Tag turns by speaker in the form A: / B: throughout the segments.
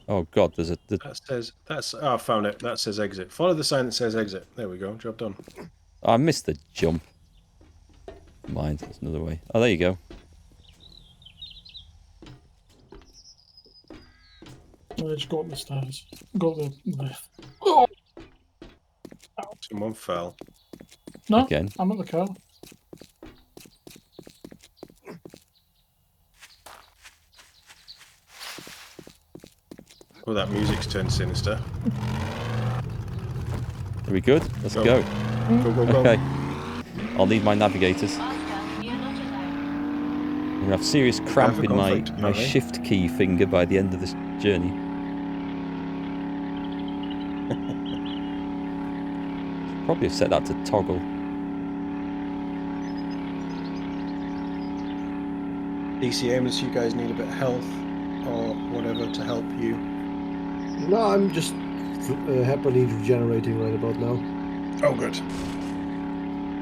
A: Oh God, there's a.
B: That says that's. Oh, I found it. That says exit. Follow the sign that says exit. There we go. Job done.
A: Oh, I missed the jump. Mind, there's another way. Oh, there you go.
C: Just go up the stairs. Go up the lift. Oh!
B: Someone fell.
C: No,
A: Again.
C: I'm at the car.
B: Oh, that music's turned sinister.
A: Are we good? Let's go.
B: Go, go, go.
A: Okay. I'll need my navigators. I'm gonna have serious cramp in my shift key finger by the end of this journey. Probably have set that to toggle.
B: DC Amos, you guys need a bit of health or whatever to help you.
D: No, I'm just happily regenerating right about now.
B: Oh, good.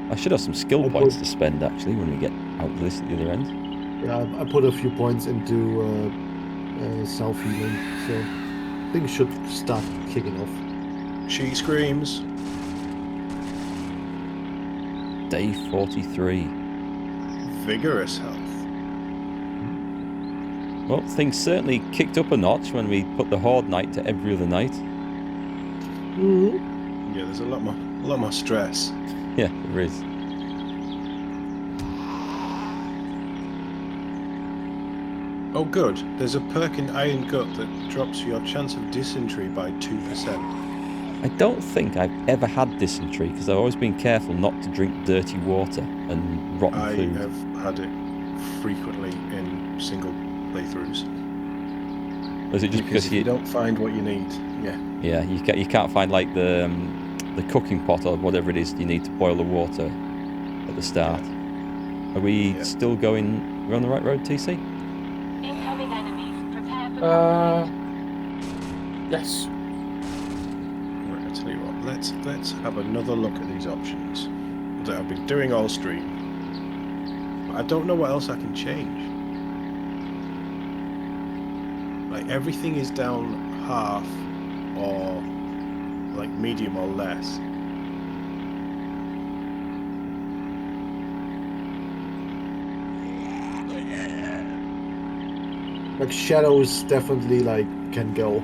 A: I should have some skill points to spend actually when we get out of this at the other end.
D: Yeah, I put a few points into self-healing, so things should start kicking off.
B: She screams.
A: Day 43.
B: Vigorous health.
A: Well, things certainly kicked up a notch when we put the Horde Night to every other night.
D: Mm-hmm.
B: Yeah, there's a lot more stress.
A: Yeah, there is.
B: Oh, good. There's a perk in Iron Gut that drops your chance of dysentery by 2%.
A: I don't think I've ever had dysentery because I've always been careful not to drink dirty water and rotten food.
B: I have had it frequently in single playthroughs.
A: Or is it just because
B: you don't find what you need? Yeah.
A: Yeah, you can't find like the cooking pot or whatever it is you need to boil the water at the start. Yeah. Are we still going? We're on the right road, TC?
E: Incoming enemies. Prepare for
C: yes.
B: Right, I tell you what. Let's have another look at these options that I've been doing all stream. I don't know what else I can change. Like everything is down half or like medium or less.
D: Like shadows definitely like can go.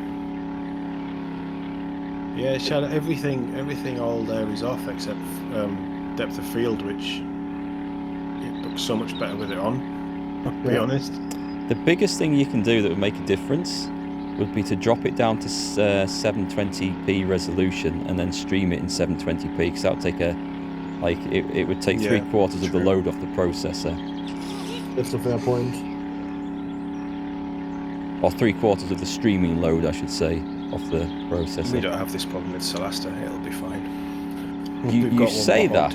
B: Yeah, shadow. Everything all there is off except depth of field, which it looks so much better with it on. I'll be honest.
A: The biggest thing you can do that would make a difference would be to drop it down to 720p resolution and then stream it in 720p because that would take it would take 3/4 of the load off the processor.
D: That's a fair point.
A: Or 3/4 of the streaming load, I should say, off the processor.
B: We don't have this problem with Celesta. It'll be fine.
A: You say that.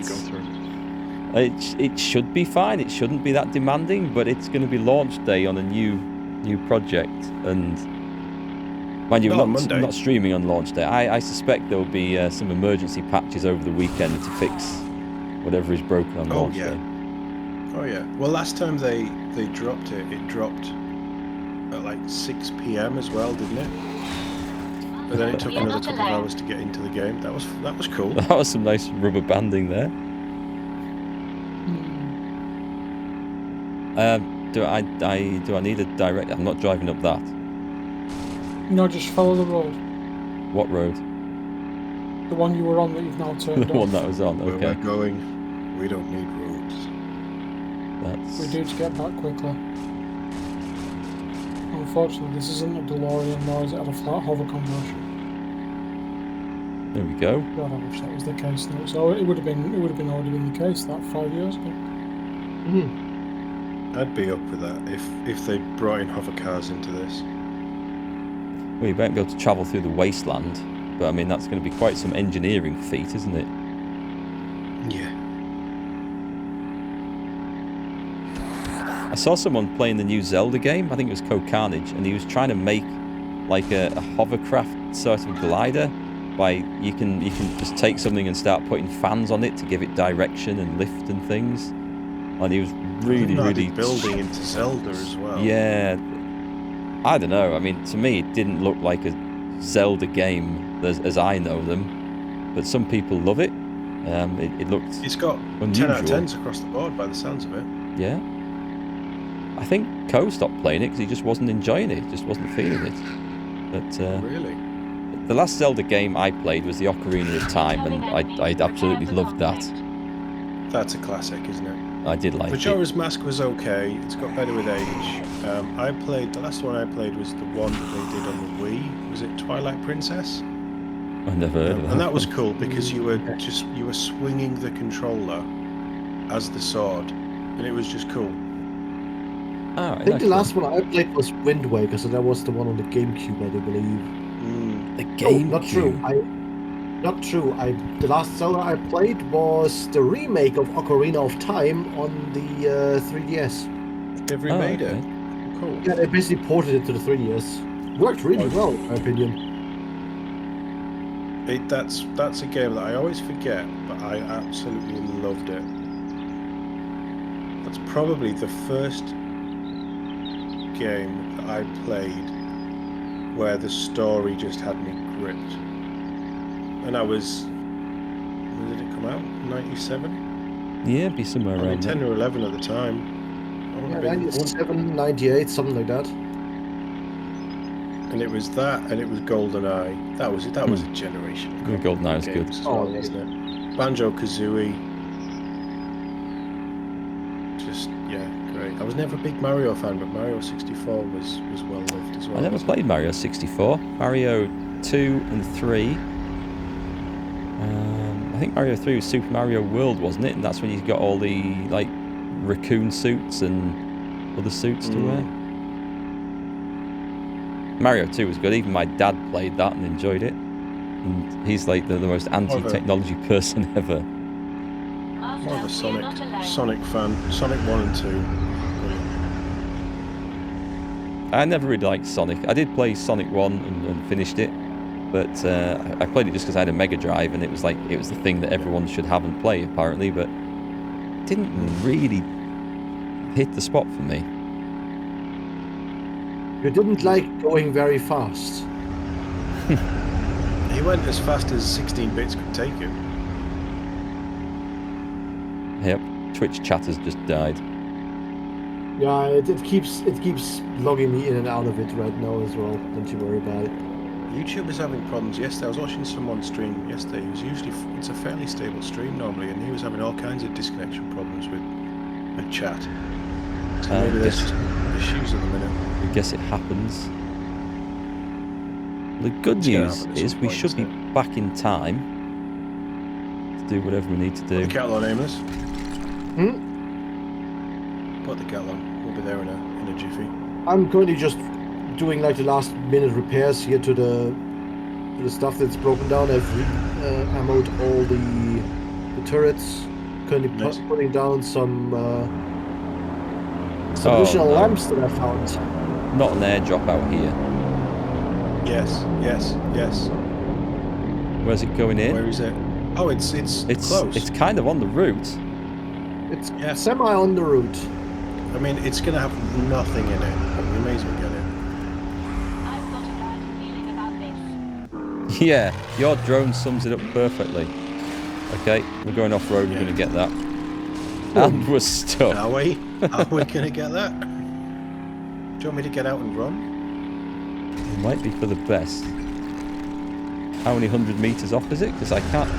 A: It should be fine. It shouldn't be that demanding, but it's going to be launch day on a new project, and mind you, not streaming on launch day. I suspect there will be some emergency patches over the weekend to fix whatever is broken on launch day.
B: Oh yeah. Well, last time they dropped it, it dropped at like 6 p.m. as well, didn't it? But then it took another couple of hours to get into the game. That was cool.
A: That was some nice rubber banding there. Do I need a direct? I'm not driving up that.
C: No, just follow the road.
A: What road?
C: The one you were on that you've now turned
A: The one that was on. Okay.
B: Where we're going, we don't need roads.
C: We do to get back quickly. Unfortunately, this isn't a DeLorean, nor is it at a flat hover conversion.
A: There we go.
C: God, I wish that was the case now. So it would have been already been the case that 5 years ago.
B: I'd be up with that if they brought in hover cars into this.
A: Well, you won't be able to travel through the wasteland, but I mean that's going to be quite some engineering feat, isn't it?
B: Yeah.
A: I saw someone playing the new Zelda game. I think it was Code Carnage, and he was trying to make like a hovercraft sort of glider. By you can just take something and start putting fans on it to give it direction and lift and things. And he was really
B: building into Zelda as well.
A: Yeah, I don't know. I mean, to me, it didn't look like a Zelda game as I know them, but some people love it. It looked
B: It's got
A: unusual.
B: 10 out of 10s across the board by the sounds of it.
A: Yeah. I think Co stopped playing it because he just wasn't enjoying it. Just wasn't feeling it. But
B: Really?
A: the last Zelda game I played was the Ocarina of Time, and I absolutely loved that.
B: That's a classic, isn't it?
A: I did like it.
B: Majora's Mask was okay. It's got better with age. The last one I played was the one that they did on the Wii. Was it Twilight Princess?
A: I never heard of that.
B: And that was cool because you were swinging the controller as the sword, and it was just cool.
A: Oh,
D: I think the last one I played was Wind Waker, so that was the one on the GameCube, I do believe.
A: The
D: No,
A: game.
D: not true. Not true. The last Zelda I played was the remake of Ocarina of Time on the 3DS.
B: They've remade it.
A: Okay.
B: Cool.
D: Yeah, they basically ported it to the 3DS. Worked really well, in my opinion.
B: That's a game that I always forget, but I absolutely loved it. That's probably the first game that I played where the story just had me gripped. And I was... When did it come out? 97?
A: Yeah, be somewhere
B: I mean,
A: around
B: 10
A: there.
B: or 11 at the time. I would
D: Yeah,
B: have been
D: 97, 98, something like that.
B: And it was that, and it was GoldenEye. That was a generation.
A: Yeah, GoldenEye was good.
B: Games as well, wasn't it? Banjo-Kazooie. Just, yeah, great. I was never a big Mario fan, but Mario 64 was well loved as well.
A: I never played Mario 64. Mario 2 and 3. I think Mario 3 was Super Mario World, wasn't it? And that's when you got all the like raccoon suits and other suits to wear. Mario 2 was good. Even my dad played that and enjoyed it. And he's like the most anti-technology person ever.
B: More of a Sonic fan. Sonic 1 and 2.
A: I never really liked Sonic. I did play Sonic 1 and finished it, but I played it just because I had a Mega Drive, and it was the thing that everyone should have and play apparently, but it didn't really hit the spot for me.
D: You didn't like going very fast.
B: He went as fast as 16 bits could take him.
A: Yep, Twitch chat has just died.
D: Yeah, it keeps logging me in and out of it right now as well. Don't you worry about it.
B: YouTube is having problems. Yesterday, I was watching someone stream yesterday. It's a fairly stable stream normally, and he was having all kinds of disconnection problems with chat. So maybe there's just issues at the minute.
A: I guess it happens. The good news is we should be back in time to do whatever we need to
B: Put
A: do.
B: the kettle on, Aimless.
D: Hmm?
B: Put the kettle on. We'll be there in a jiffy.
D: I'm currently just doing like the last minute repairs here to the stuff that's broken down. I've ammoed all the turrets. Currently putting down some additional lamps that I found.
A: Not an airdrop out here.
B: Yes.
A: Where's it going in?
B: Where is it? Oh, it's close.
A: It's kind of on the route.
D: It's semi on the route.
B: I mean, it's going to have nothing in it, but we may as well get it.
E: I've got a bad feeling about this.
A: Yeah, your drone sums it up perfectly. Okay, we're going off-road, we're going to get that. And we're stuck.
B: Are we? Are we going to get that? Do you want me to get out and run?
A: It might be for the best. How many 100 meters off is it? Because I can't...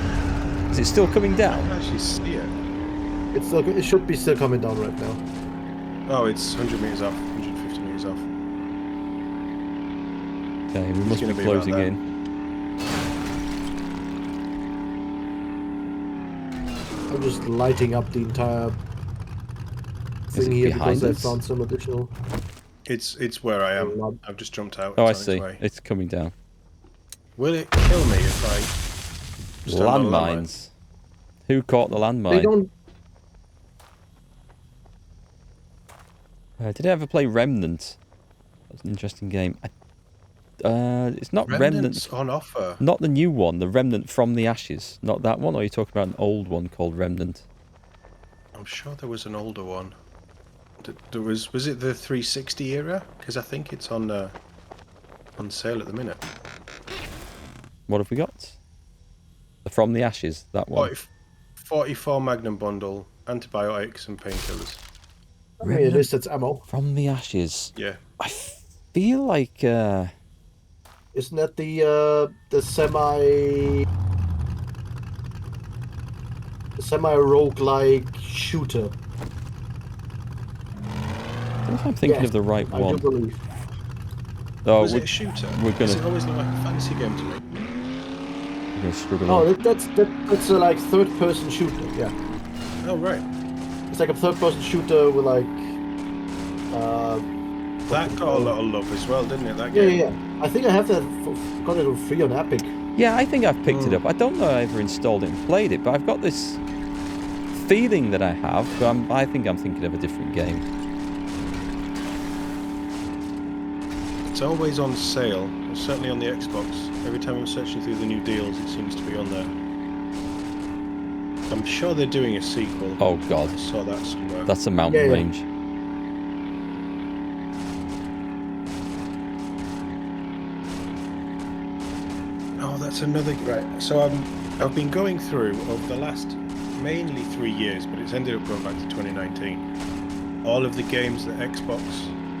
A: Is it still coming
B: I
A: down?
B: can actually see it.
D: It should be still coming down right now.
B: Oh, it's 100 meters off, 150 meters off.
A: Okay, we must be
B: gonna be
A: closing
B: about that.
A: in.
D: I'm just lighting up the entire
A: Is
D: thing
A: it
D: here because
A: behind
D: I
A: us?
D: found some additional.
B: It's where I am. I've just jumped out.
A: Oh, I
B: It's on its
A: see.
B: way.
A: It's coming down.
B: Will it kill me if I stand on a landmine?
A: Landmines. Who caught the
D: They
A: landmine?
D: don't.
A: Did I ever play Remnant? That's an interesting game. It's not
B: Remnants
A: Remnant.
B: on offer.
A: Not the new one, the Remnant from the Ashes. Not that one, or are you talking about an old one called Remnant?
B: I'm sure there was an older one. Was it the 360 era? Because I think it's on sale at the minute.
A: What have we got? The From the Ashes, that one.
B: 44 Magnum bundle, antibiotics and painkillers.
D: I mean, at least it's ammo.
A: From the Ashes.
B: Yeah.
A: I feel like...
D: Isn't that the semi-roguelike shooter?
A: I don't know if I'm thinking of the right
D: I do
A: one.
D: believe.
A: Oh,
B: Was it a shooter? Does it always look like a fantasy game to me?
A: We're going to struggle
D: Oh,
A: on.
D: that's a like third-person shooter. Yeah,
B: Oh, right.
D: it's like a third-person shooter with like.
B: That got a lot of love as well, didn't it? That
D: Yeah,
B: game.
D: yeah. I think I have that. Got it for free on Epic.
A: Yeah, I think I've picked it up. I don't know if I ever installed it and played it, but I've got this feeling that I have, but I think I'm thinking of a different game.
B: It's always on sale, and certainly on the Xbox. Every time I'm searching through the new deals, it seems to be on there. I'm sure they're doing a sequel.
A: Oh, God.
B: I saw that somewhere.
A: That's a mountain
D: Yeah.
A: range.
B: Oh, that's another... Right, so I've been going through over the last mainly 3 years, but it's ended up going back to 2019. All of the games that Xbox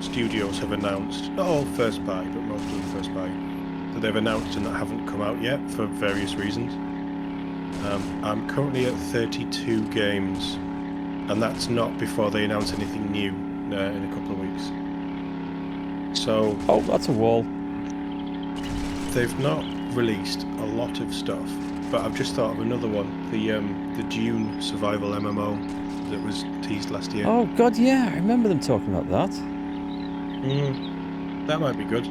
B: Studios have announced, not all first party, but most of them first party, that they've announced and that haven't come out yet for various reasons. I'm currently at 32 games, and that's not before they announce anything new in a couple of weeks. So
A: Oh, that's a wall.
B: they've not released a lot of stuff, but I've just thought of another one, the Dune survival MMO that was teased last year.
A: Oh, God, yeah. I remember them talking about that.
B: That might be good.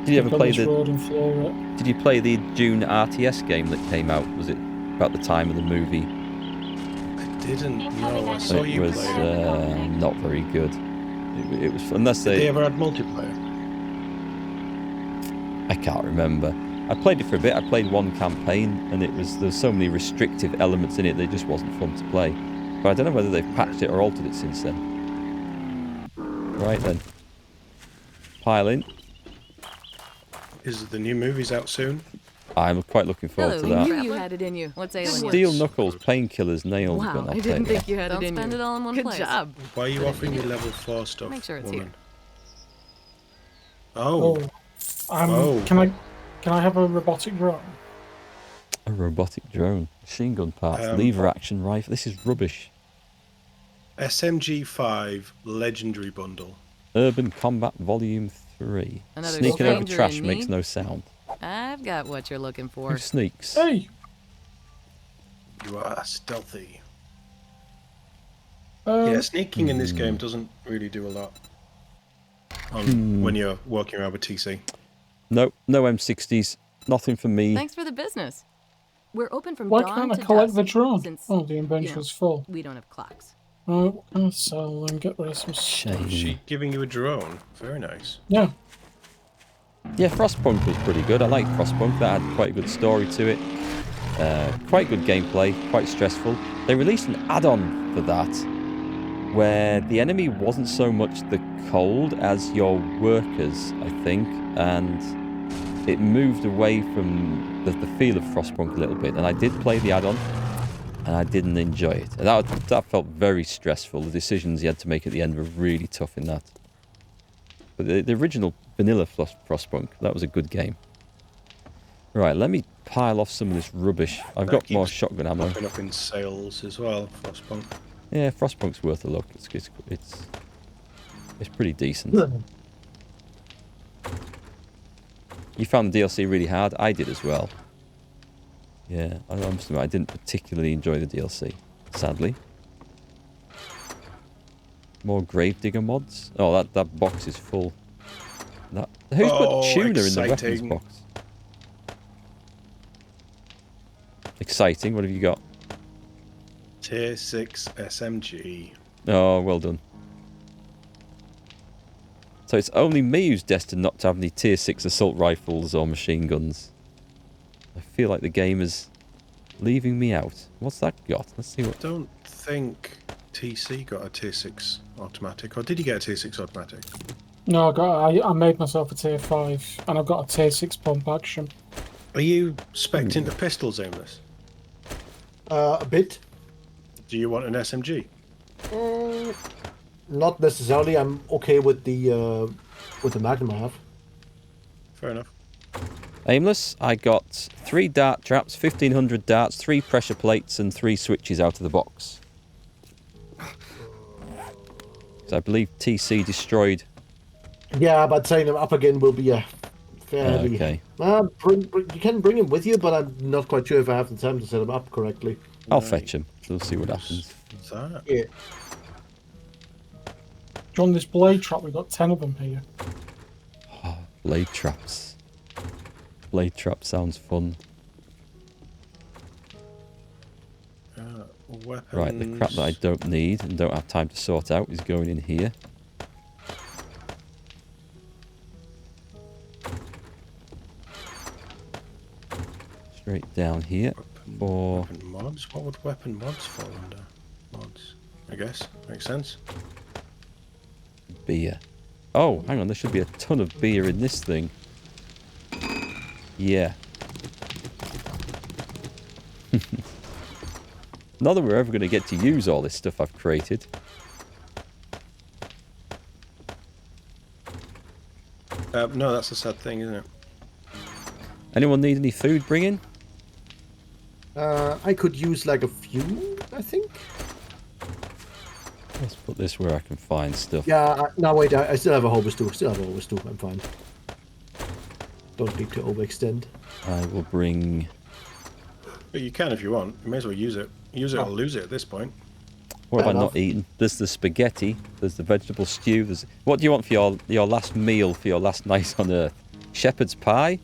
A: Did you ever play
C: Village Road and floor it.
A: Did you play the Dune RTS game that came out? Was it about the time of the movie?
B: I didn't know. I saw
A: It
B: you
A: was
B: play it.
A: not very good. It was unless
B: Did they
A: they.
B: ever add multiplayer?
A: I can't remember. I played it for a bit. I played one campaign, and there's so many restrictive elements in it that it just wasn't fun to play. But I don't know whether they've patched it or altered it since then. Right then. Pile in.
B: Is the new movies out soon?
A: I'm quite looking forward to
F: Hello,
A: that.
F: you knew you had it in you. What's ailing you?
A: Steel knuckles, painkillers, nails.
F: Wow,
A: got an
F: I didn't
A: update.
F: think you had
E: Don't
F: it in
E: spend
F: you.
E: it all in one
F: Good
E: place.
F: job.
B: Why are you offering me level 4 stuff,
E: Make sure it's
B: woman?
C: Oh,
B: Oh.
C: can I have a robotic drone?
A: A robotic drone, machine gun parts,
B: Um,
A: lever action rifle. This is rubbish.
B: SMG 5 Legendary Bundle.
A: Urban Combat Volume 3.
E: Another
A: Sneaking over
E: stranger
A: trash
E: in
A: makes
E: me?
A: no sound.
E: I've got what you're looking for.
A: Who sneaks?
C: Hey,
B: You are stealthy.
C: um,
B: Yeah, sneaking in this game doesn't really do a lot when you're walking around with TC.
A: No M60s. Nothing for me.
E: Thanks for the business. We're open from
C: why
E: dawn
C: can't I
E: to
C: collect
E: dusk,
C: the drone?
E: since,
C: Oh, the inventory's full.
E: we don't have clocks.
C: Right, what can I sell and get rid of some
A: Shame.
B: Is she giving you a drone? Very nice.
C: Yeah,
A: Yeah, Frostpunk was pretty good. I liked Frostpunk. That had quite a good story to it. Quite good gameplay. Quite stressful. They released an add-on for that, where the enemy wasn't so much the cold as your workers, I think, and it moved away from the feel of Frostpunk a little bit. And I did play the add-on, and I didn't enjoy it. And that felt very stressful. The decisions you had to make at the end were really tough in that. But the original vanilla Frostpunk, that was a good game. Right, let me pile off some of this rubbish. I've got more shotgun ammo.
B: Popping up in sales as well, Frostpunk.
A: Yeah, Frostpunk's worth a look. It's pretty decent. You found the DLC really hard? I did as well. Yeah, I must admit, I didn't particularly enjoy the DLC, sadly. More Gravedigger mods? Oh, that box is full. Who's put tuna in the weapons
B: exciting.
A: box? Exciting, what have you got?
B: Tier 6 SMG.
A: Oh, well done. So it's only me who's destined not to have any tier 6 assault rifles or machine guns. I feel like the game is leaving me out. What's that got? Let's see what...
B: Don't think TC got a tier 6 automatic, or did you get a tier 6 automatic?
C: No, I made myself a tier 5, and I've got a tier 6 pump action.
B: Are you spec'd into pistols, Aimless?
D: A bit.
B: Do you want an SMG?
D: Not necessarily. I'm okay with the Magnum I have.
B: Fair enough.
A: Aimless, I got 3 dart traps, 1500 darts, 3 pressure plates, and 3 switches out of the box. So I believe TC destroyed.
D: Yeah, but setting them up again will be a fairly...
A: Okay.
D: You can bring him with you, but I'm not quite sure if I have the time to set him up correctly.
A: I'll fetch him. We'll see what happens.
B: What's that?
D: Yeah.
C: John, this blade trap, we've got 10 of them here.
A: Oh, blade traps. Blade trap sounds fun.
B: Weapons.
A: Right, the crap that I don't need and don't have time to sort out is going in here. Straight down here.
B: Weapon mods? What would weapon mods fall under? Mods, I guess. Makes sense.
A: Beer. Oh, hang on, there should be a ton of beer in this thing. Yeah. Not that we're ever going to get to use all this stuff I've created.
B: No, that's a sad thing, isn't it?
A: Anyone need any food bringing?
D: I could use like a few, I think.
A: Let's put this where I can find stuff.
D: Yeah, no wait, I still have a harvest too. I'm fine. Don't need to overextend.
A: I will bring...
B: But you can if you want. You may as well use it. Use it or lose it at this point.
A: What have I
D: Fair
A: not eaten? There's the spaghetti. There's the vegetable stew. There's... What do you want for your last meal, for your last night on Earth? Shepherd's pie?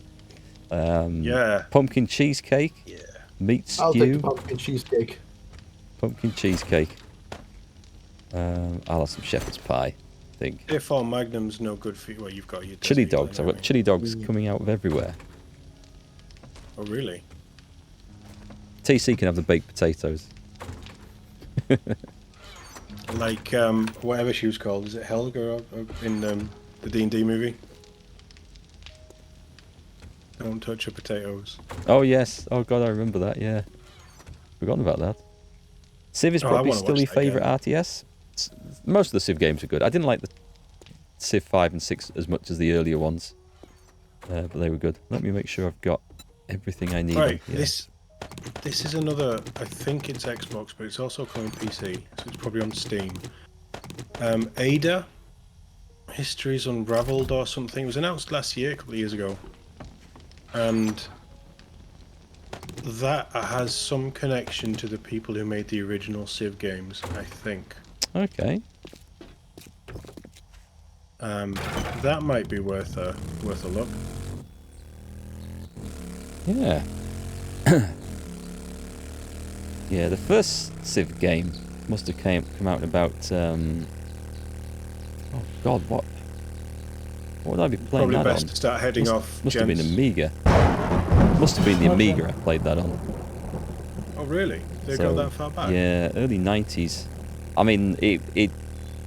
B: Yeah.
A: Pumpkin cheesecake?
B: Yeah.
A: Meat stew?
D: I'll take the pumpkin cheesecake.
A: Pumpkin cheesecake. I'll have some shepherd's pie, I think.
B: Tier 4 Magnum's no good for you. Well, you've got your
A: Chili
B: Desert Eagle
A: dogs. I've
B: anyway.
A: got chili dogs coming out of everywhere.
B: Oh, really?
A: TC can have the baked potatoes.
B: Like, whatever she was called. Is it Helga in the D&D movie? Don't touch your potatoes.
A: Oh, yes. Oh, God, I remember that, yeah. Forgotten about that. Civ is
B: Oh, I
A: probably
B: wanna
A: still
B: watch
A: your
B: that
A: favourite RTS. Most of the Civ games are good. I didn't like the Civ 5 and 6 as much as the earlier ones. But they were good. Let me make sure I've got everything I need.
B: Right,
A: Yeah.
B: this is another, I think it's Xbox, but it's also coming PC, so it's probably on Steam. Ada, Histories Unraveled or something. It was announced last year, a couple of years ago. And that has some connection to the people who made the original Civ games, I think.
A: Okay.
B: That might be worth a look.
A: Yeah. Yeah, the first Civ game must have come out in about... oh, God, what would I be playing
B: Probably
A: that
B: best
A: on?
B: to start heading off.
A: Must have been
B: gents.
A: Amiga. Must have been the Amiga I played that on.
B: Oh, really? They
A: So,
B: go that far back?
A: Yeah, early 90s. I mean, it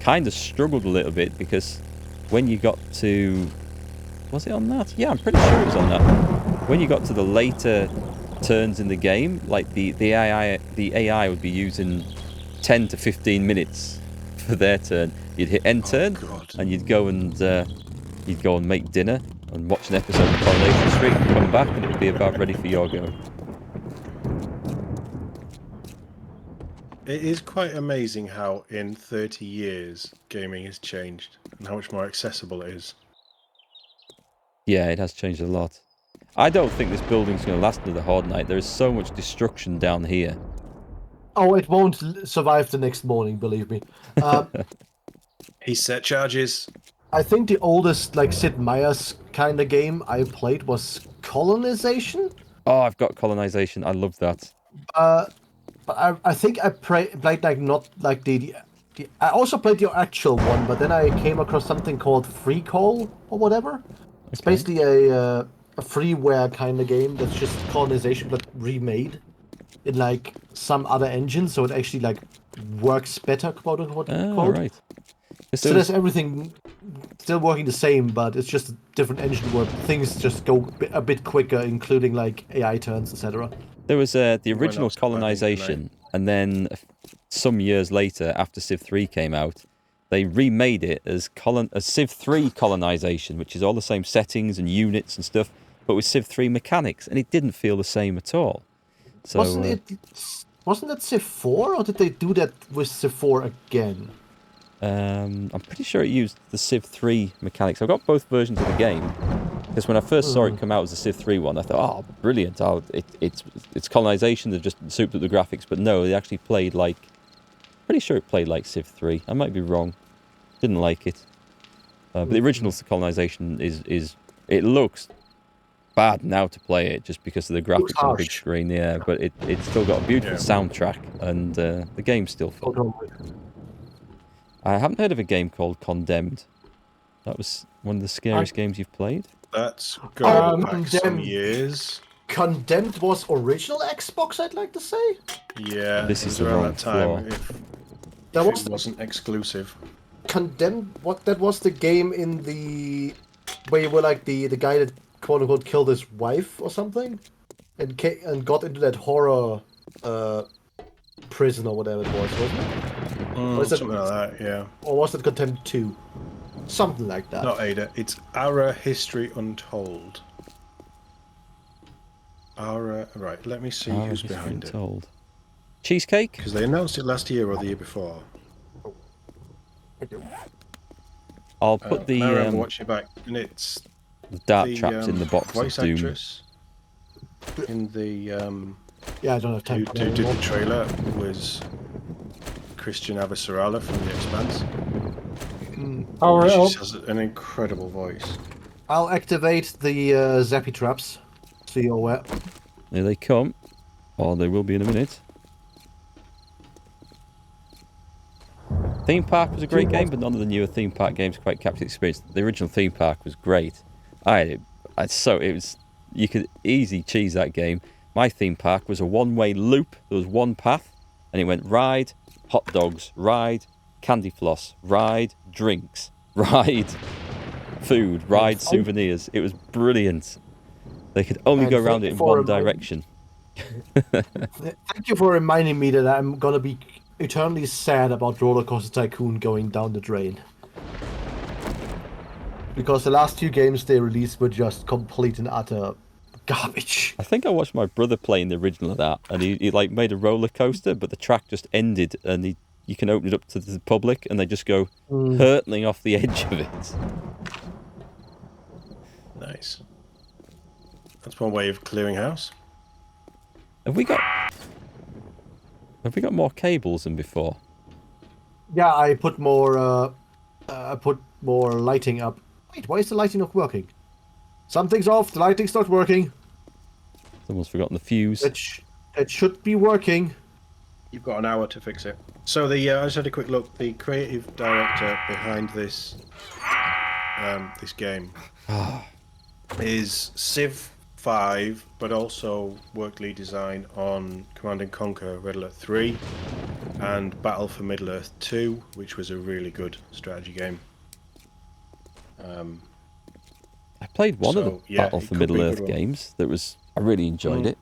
A: kind of struggled a little bit because when you got to... Was it on that? Yeah, I'm pretty sure it was on that. When you got to the later turns in the game, like the AI would be using 10 to 15 minutes for their turn. You'd hit end turn,
B: God.
A: and you'd go and make dinner and watch an episode of Coronation Street and come back, and it would be about ready for your go.
B: It is quite amazing how in 30 years gaming has changed and how much more accessible it is.
A: Yeah, it has changed a lot. I don't think this building's going to last another Horde night. There is so much destruction down here.
D: Oh, it won't survive the next morning, believe me.
B: He set charges.
D: I think the oldest, like, Sid Meier's kind of game I played was Colonization.
A: Oh, I've got colonization. I love that.
D: But I think I played like not like the I also played the actual one, but then I came across something called Free Call or whatever. It's
A: Okay.
D: basically a freeware kind of game that's just colonization but remade in like some other engine, so it actually like works better, quote unquote.
A: Oh, right.
D: So there's everything still working the same, but it's just a different engine where things just go a bit quicker, including like AI turns, etc.
A: There was the
B: Why
A: original
B: not stop that thing
A: colonization, and then some years later, after Civ 3 came out, they remade it as Civ 3 colonization, which is all the same settings and units and stuff, but with Civ 3 mechanics, and it didn't feel the same at all. So,
D: Wasn't that Civ 4, or did they do that with Civ 4 again?
A: I'm pretty sure it used the Civ 3 mechanics. I've got both versions of the game, because when I first saw it come out as a Civ 3 one, I thought, oh, brilliant, it's colonization, they've just souped up the graphics, but no, they actually played like, pretty sure it played like Civ 3. I might be wrong. Didn't like it. But the original colonization is it looks bad now to play it just because of the graphics on the big screen, yeah, but it's still got a beautiful soundtrack, and the game's still fun. I haven't heard of a game called Condemned. That was one of the scariest games you've played?
B: That's gone back some years.
D: Condemned was original Xbox, I'd like to say.
B: Yeah,
A: This is
B: around
A: wrong
B: that time.
D: That
B: It wasn't exclusive.
D: Condemned, that was the game in the where you were like the guy that quote unquote killed his wife or something, and got into that horror prison or whatever it was, wasn't it?
B: Something like that, yeah.
D: Or was it Contempt 2? Something like that.
B: Not Ada. It's Ara History Untold. Ara. Right, let me see who's behind it.
A: Cheesecake?
B: Because they announced it last year or the year before.
A: I'll put the
B: watch your back, and it's
A: dart traps in the box
B: voice
A: of Doom.
B: actress in the
D: yeah, I don't have time.
B: who did the trailer was Christian Avasarala from The Expanse. She has an incredible voice.
D: I'll activate the zappy traps. So you're aware.
A: Here they come, or they will be in a minute. Theme Park was a great game, but none of the newer Theme Park games quite captured the experience. The original Theme Park was great. You could easily cheese that game. My theme park was a one-way loop. There was one path, and it went ride, hot dogs, ride, candy floss, ride, drinks, ride, food, ride, souvenirs. It was brilliant. They could only go around it in one direction.
D: Thank you for reminding me that I'm gonna be eternally sad about Roller Coaster Tycoon going down the drain. Because the last two games they released were just complete and utter garbage.
A: I think I watched my brother playing the original of that, and he like made a roller coaster, but the track just ended, and you can open it up to the public, and they just go hurtling off the edge of it.
B: Nice. That's one way of clearing house.
A: Have we got more cables than before?
D: Yeah, I put more lighting up. Wait, why is the lighting not working? Something's off. The lighting's not working.
A: Someone's forgotten the fuse.
D: It should be working.
B: You've got an hour to fix it. So I just had a quick look. The creative director behind this this game is Civ 5, but also worked lead design on Command & Conquer Red Alert 3 and Battle for Middle-earth 2, which was a really good strategy game.
A: I played one of the Battle for Middle-earth games. I really enjoyed it.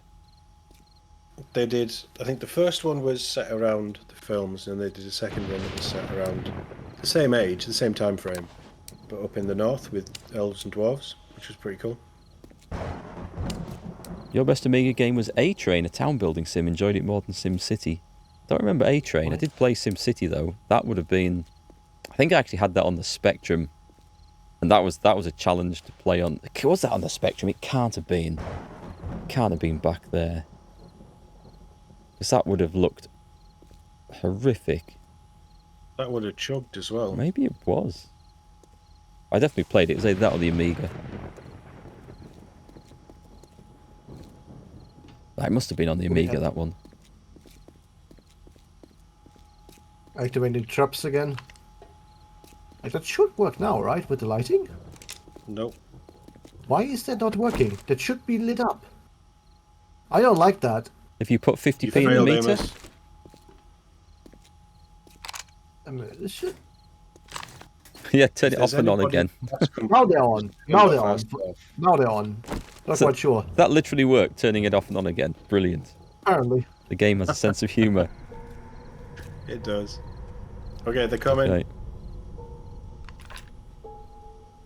B: They did, I think the first one was set around the films, and they did a second one that was set around the same age, the same time frame, but up in the north with elves and dwarves, which was pretty cool.
A: Your best Amiga game was A-Train, a town building sim. Enjoyed it more than Sim City. Don't remember A-Train. I did play Sim City though. That would have been, I think I actually had that on the Spectrum, and that was a challenge to play on. Was that on the Spectrum? It can't have been. Can't have been back there. Because that would have looked horrific.
B: That would have chugged as well.
A: Maybe it was. I definitely played it. It was either that or the Amiga. It must have been on the Amiga, that one.
D: Activating traps again. Like, that should work now, right? With the lighting?
B: Nope.
D: Why is that not working? That should be lit up. I don't like that.
A: If you put 50p in the meter?
D: I mean, this shit.
A: Yeah, turn it off and on again.
D: Now they're on. Now they're on. Now they're on. Not
A: So
D: quite sure.
A: That literally worked, turning it off and on again. Brilliant.
D: Apparently.
A: The game has a sense of humour.
B: It does. Okay, they're coming.
A: Okay.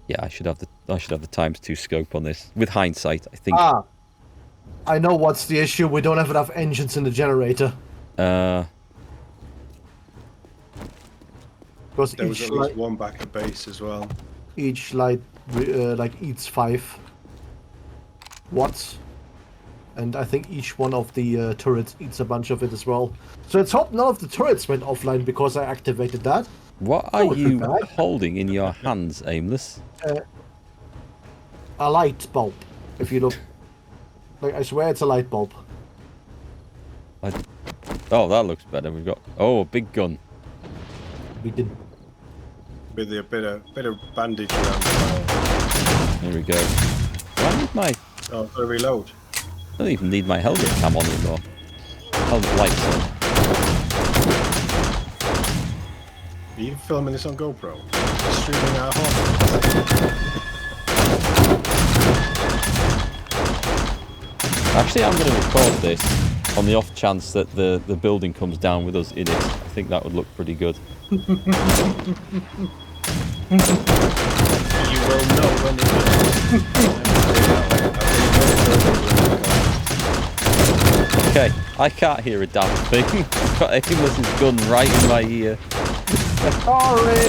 A: Yeah, I should have the ×2 scope on this. With hindsight, I think.
D: Ah, I know what's the issue. We don't have enough engines in the generator. Because
B: There was
D: each
B: at least
D: light,
B: one back at base as well.
D: each light like eats 5 watts, and I think each one of the turrets eats a bunch of it as well. So let's hope none of the turrets went offline because I activated that.
A: What are you holding in your hands, Aimless?
D: A light bulb. If you look, like I swear it's a light bulb.
A: Oh, that looks better. We've got a big gun.
D: We did.
B: With a bit of bandage around the
A: There we go. Do I need my...
B: Oh, got to reload.
A: I don't even need my helmet cam on anymore. Helmet lights on.
B: Are you filming this on GoPro? Streaming our home.
A: Actually, I'm going to record this on the off chance that the building comes down with us in it. I think that would look pretty good.
B: You will know when it is.
A: Okay, I can't hear a damn thing. I've got Aimless's gun right in my ear.
D: Sorry.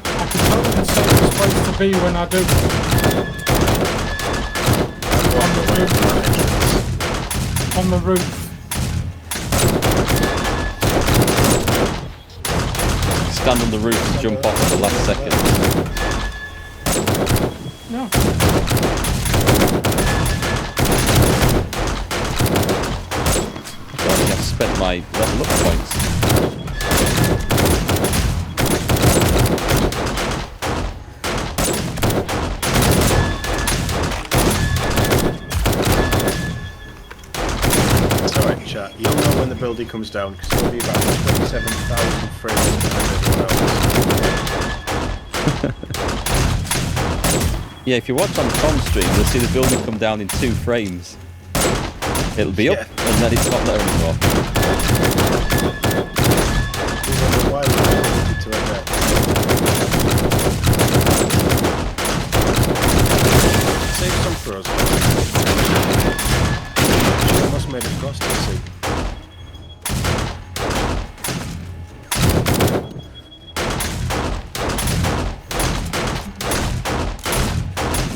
C: I can tell you the safest place to be when I do. On the roof.
A: Stand on the roof and jump off at the last second.
C: No.
A: I don't think I've spent my level up points.
B: Sorry, chat. You'll know when the building comes down because it'll be about 27,000 frames behind everyone else.
A: Yeah, if you watch on Tom's stream, you'll see the building come down in 2 frames. It'll be up, and then it's not there anymore.
B: You wonder why we wanted to attack. Save some for us. She almost made it across the sea.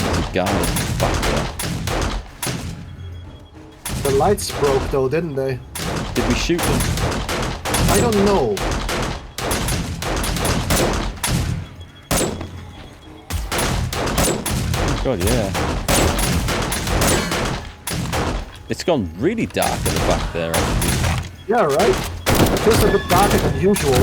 A: There's a guy back there.
D: The lights broke though, didn't they?
A: Did we shoot them?
D: I don't know.
A: Oh God, yeah. It's gone really dark at the back there, actually.
D: Yeah, right? It feels a bit darker than usual.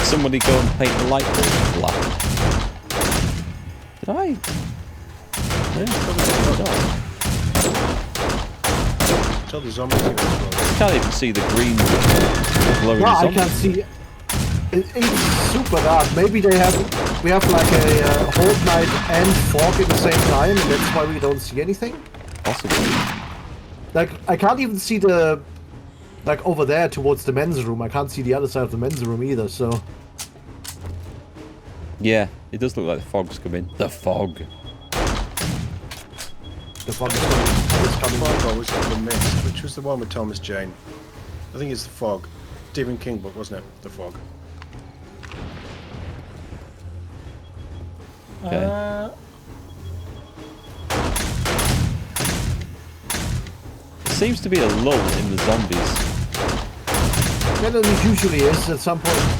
A: Somebody go and paint the light bulbs black. Did I?
B: Tell the zombies here as well.
A: I can't even see the green glowing
D: No, I
A: zombies.
D: can't see. It's super dark. Maybe we have like a Horde Night and fog at the same time, and that's why we don't see anything.
A: Possibly.
D: Like, I can't even see the... Like, over there towards the men's room. I can't see the other side of the men's room either, so...
A: Yeah, it does look like the fog's coming. The fog.
D: The fog is coming. It's coming.
B: Fog or was it the Mist? Which was the one with Thomas Jane? I think it's the Fog. Stephen King book, wasn't it? The Fog.
A: Okay. There seems to be a lull in the zombies.
D: Yeah, there usually is at some point.